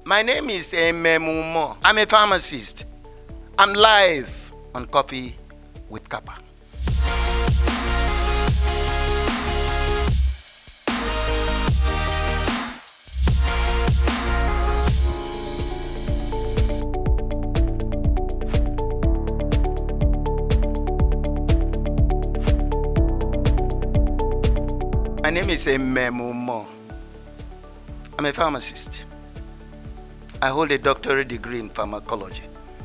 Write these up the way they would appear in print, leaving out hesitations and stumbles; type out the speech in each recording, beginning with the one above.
My name is Emem Umoh. I'm a pharmacist. I'm live on Coffee with Carpa. My name is Emem Umoh. I'm a pharmacist. I hold a doctorate degree in pharmacology,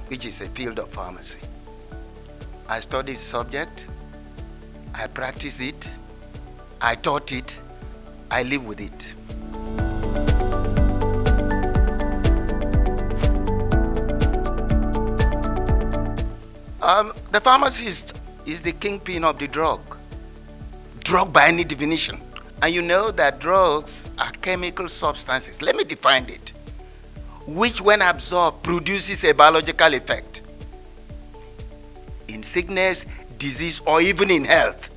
which is a field of pharmacy. I study the subject, I practice it, I taught it, I live with it. The pharmacist is the kingpin of the drug by any definition. And you know that drugs are chemical substances. Let me define it. Which when absorbed produces a biological effect in sickness, disease, or even in health.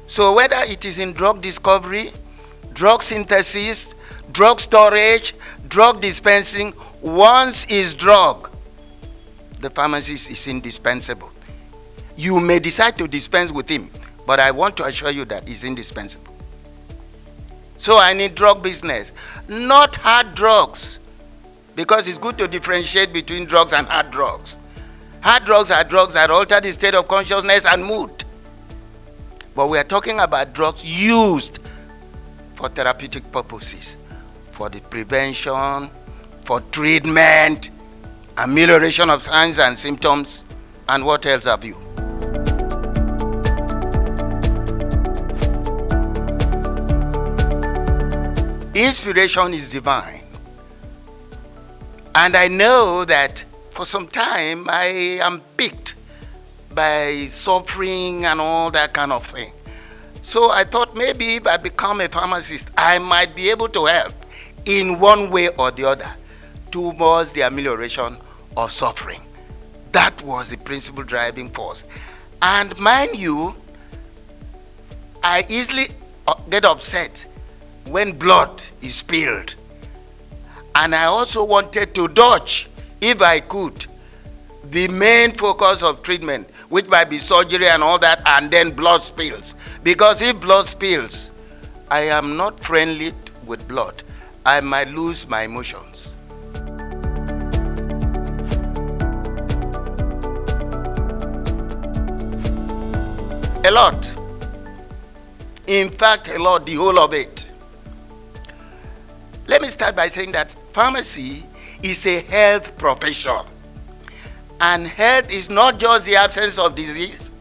So whether it is in drug discovery, drug synthesis, drug storage, drug dispensing, once is drug, the pharmacist is indispensable. You may decide to dispense with him, but I want to assure you that he's indispensable. So I need drug business, not hard drugs. Because it's good to differentiate between drugs and hard drugs. Hard drugs are drugs that alter the state of consciousness and mood. But we are talking about drugs used for therapeutic purposes, for the prevention, for treatment, amelioration of signs and symptoms, and what else have you. Inspiration is divine. And I know that for some time I am piqued by suffering and all that kind of thing. So I thought maybe if I become a pharmacist, I might be able to help in one way or the other towards the amelioration of suffering. That was the principal driving force. And mind you, I easily get upset when blood is spilled. And I also wanted to dodge, if I could, the main focus of treatment, which might be surgery and all that, and then blood spills. Because if blood spills, I am not friendly with blood. I might lose my emotions. A lot. In fact, a lot, the whole of it. Let me start by saying that pharmacy is a health profession. And health is not just the absence of disease,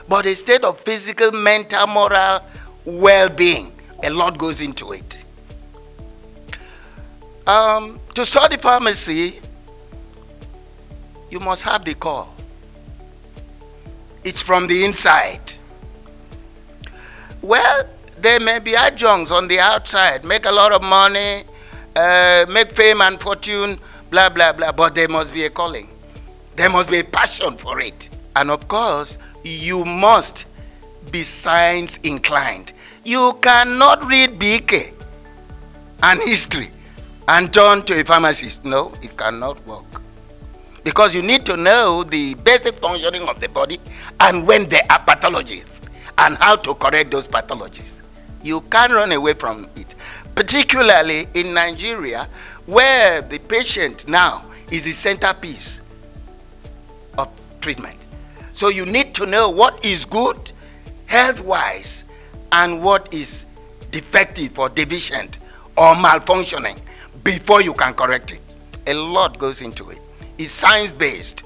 but a state of physical, mental, moral well-being. A lot goes into it. To study pharmacy, you must have the core. It's from the inside. Well, there may be adjuncts on the outside, make a lot of money, make fame and fortune, blah, blah, blah. But there must be a calling. There must be a passion for it. And of course, you must be science inclined. You cannot read BK and history and turn to a pharmacist. No, it cannot work. Because you need to know the basic functioning of the body and when there are pathologies and how to correct those pathologies. You can't run away from it, particularly in Nigeria, where the patient now is the centerpiece of treatment. So you need to know what is good health-wise and what is defective or deficient or malfunctioning before you can correct it. A lot goes into it. It's science-based.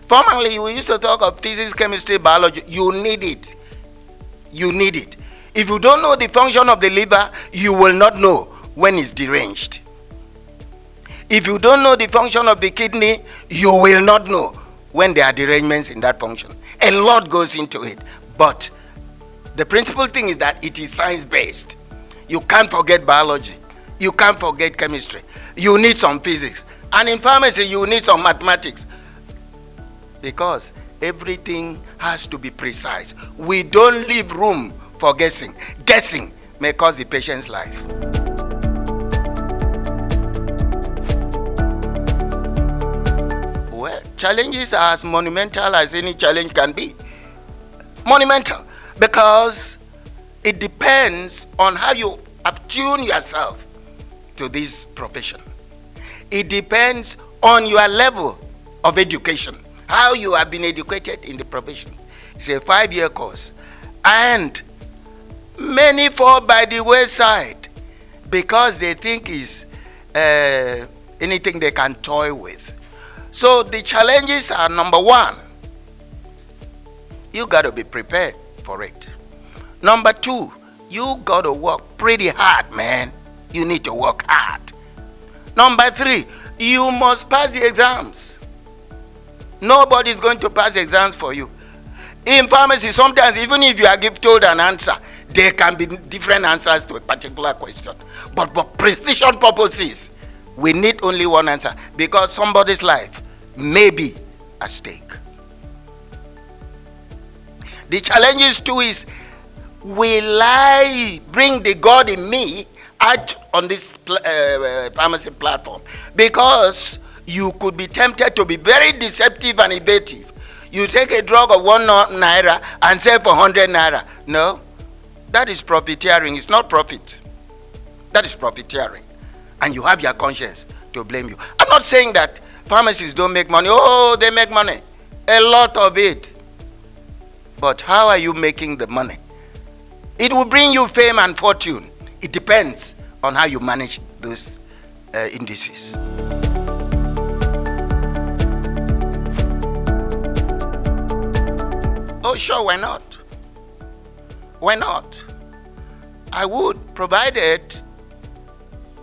Formerly, we used to talk of physics, chemistry, biology. You need it. You need it. If you don't know the function of the liver, you will not know when it's deranged. If you don't know the function of the kidney, you will not know when there are derangements in that function. A lot goes into it. But the principal thing is that it is science-based. You can't forget biology. You can't forget chemistry. You need some physics. And in pharmacy, you need some mathematics. Because everything has to be precise. We don't leave room for guessing. Guessing may cost the patient's life. challenges are as monumental as any challenge can be. Monumental, because it depends on how you attune yourself to this profession. It depends on your level of education, how you have been educated in the profession. It's a 5-year course, and many fall by the wayside because they think it's anything they can toy with. So the challenges are: number one, you got to be prepared for it. Number two, you got to work pretty hard, man. You need to work hard. Number three, you must pass the exams. Nobody's going to pass exams for you. In pharmacy, sometimes even if you are told an answer, there can be different answers to a particular question. But for precision purposes, we need only one answer, because somebody's life may be at stake. The challenges too is, will I bring the God in me out on this pharmacy platform? Because you could be tempted to be very deceptive and evasive. You take a drug of 1 naira and sell for 100 naira. No, that is profiteering. It's not profit. That is profiteering. And you have your conscience to blame you. I'm not saying that pharmacists don't make money. Oh, they make money. A lot of it. But how are you making the money? It will bring you fame and fortune. It depends on how you manage those indices. Oh, sure, why not? Why not? I would, provided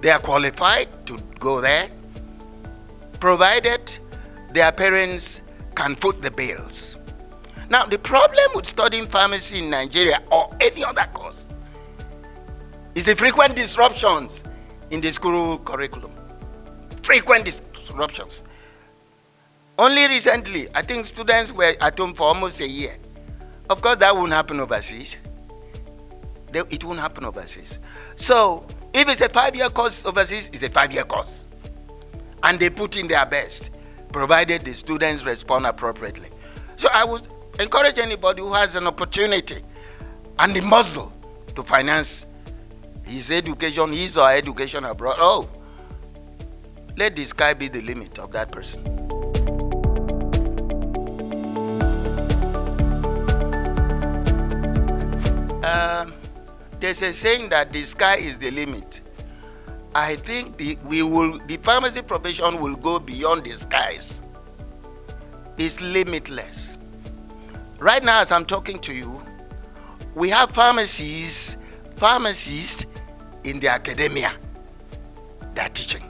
they are qualified to go there, provided their parents can foot the bills. Now, the problem with studying pharmacy in Nigeria or any other course is the frequent disruptions in the school curriculum. Frequent disruptions. Only recently, I think students were at home for almost a year. Of course, that won't happen overseas. It won't happen overseas. So, if it's a 5-year course overseas, it's a 5-year course. And they put in their best, provided the students respond appropriately. So I would encourage anybody who has an opportunity and the muscle to finance his education, his or her education abroad. Oh, let the sky be the limit of that person. There's a saying that the sky is the limit. I think the pharmacy profession will go beyond the skies. It's limitless. Right now, as I'm talking to you, we have pharmacists in the academia that are teaching.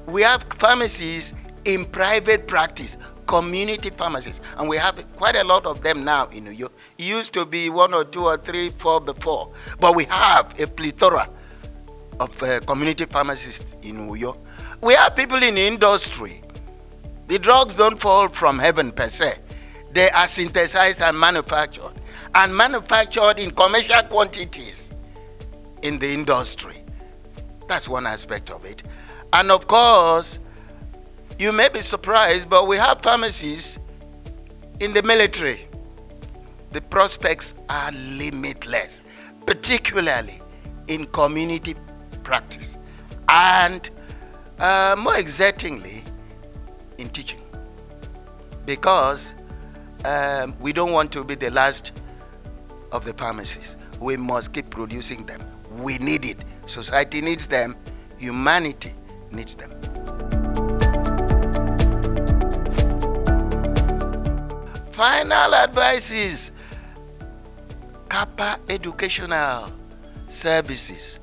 We have pharmacists in private practice, community pharmacists, and we have quite a lot of them now in New York. It used to be 1 or 2 or 3, 4 before, but we have a plethora of community pharmacists in New York. We have people in the industry. The drugs don't fall from heaven per se. They are synthesized and manufactured in commercial quantities in the industry. That's one aspect of it. And of course, you may be surprised, but we have pharmacies in the military. The prospects are limitless, particularly in community practice, and more excitingly in teaching, because we don't want to be the last of the pharmacies. We must keep producing them. We need it. Society needs them. Humanity needs them. Final advice is Carpa Educational Services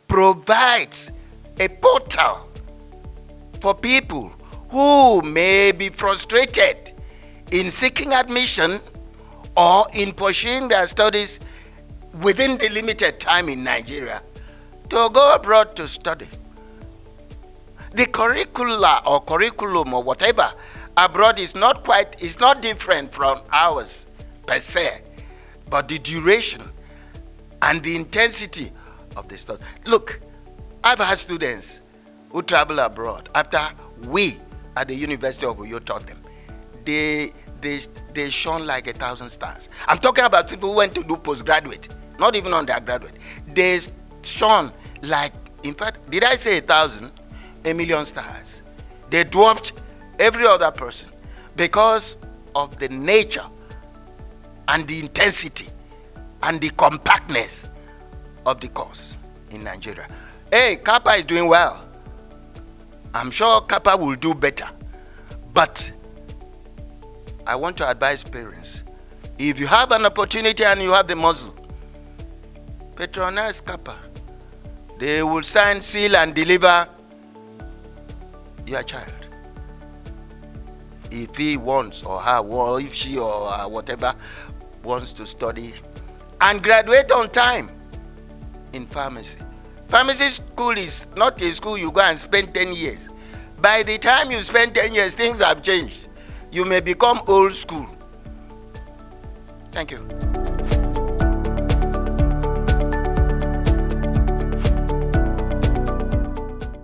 provides a portal for people who may be frustrated in seeking admission or in pursuing their studies within the limited time in Nigeria to go abroad to study. The curricula or curriculum or whatever abroad is not different from ours per se, but the duration and the intensity of the study. Look, I've had students who travel abroad after we at the University of Uyo taught them. They shone like 1,000 stars. I'm talking about people who went to do postgraduate, not even undergraduate. They shone like, in fact, did I say 1,000? 1,000,000 stars. They dwarfed every other person because of the nature and the intensity and the compactness of the course in Nigeria. Hey, Carpa is doing well. I'm sure Carpa will do better. But I want to advise parents, if you have an opportunity and you have the muscle, patronize Carpa. They will sign, seal, and deliver your child. If he wants, or her, or if she or whatever wants to study and graduate on time in pharmacy. Pharmacy school is not a school you go and spend 10 years. By the time you spend 10 years, things have changed. You may become old school. Thank you.